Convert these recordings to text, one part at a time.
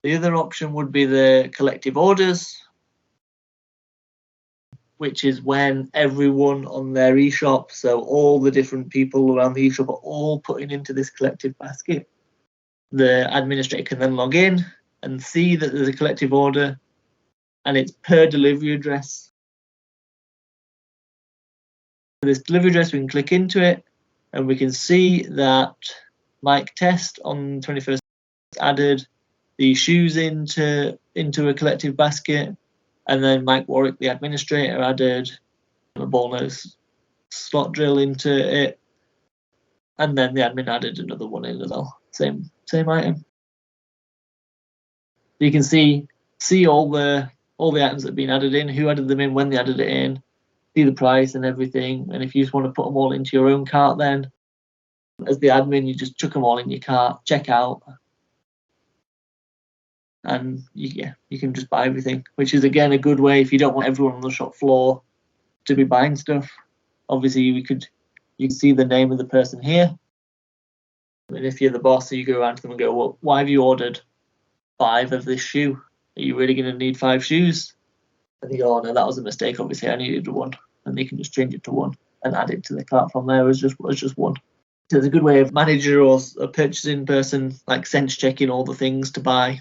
The other option would be the collective orders, which is when everyone on their eShop, so all the different people around the eShop, are all putting into this collective basket. The administrator can then log in and see that there's a collective order, and it's per delivery address. For this delivery address, we can click into it, and we can see that Mike Test on 21st added the shoes into a collective basket, and then Mike Warwick, the administrator, added a ball nose slot drill into it, and then the admin added another one in as well. Same item. You can see all the items that have been added in, who added them in, when they added it in, see the price and everything. And if you just want to put them all into your own cart, then as the admin, you just chuck them all in your cart, check out, and you can just buy everything, which is again a good way if you don't want everyone on the shop floor to be buying stuff. Obviously, you can see the name of the person here, and if you're the boss, so you go around to them and go, well, why have you ordered 5 of this shoe? Are you really going to need 5 shoes? And they go, oh no, that was a mistake, obviously I needed 1, and they can just change it to 1 and add it to the cart from there as just 1. So it's a good way of manager or a purchasing person like sense checking all the things to buy.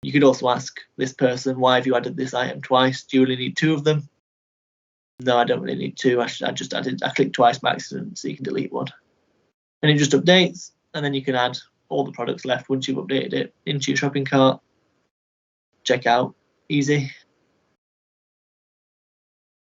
You could also ask this person, why have you added this item twice? Do you really need 2 of them? No, I don't really need 2. I clicked twice by accident, so you can delete 1. And it just updates, and then you can add all the products left once you've updated it into your shopping cart. Check out, easy.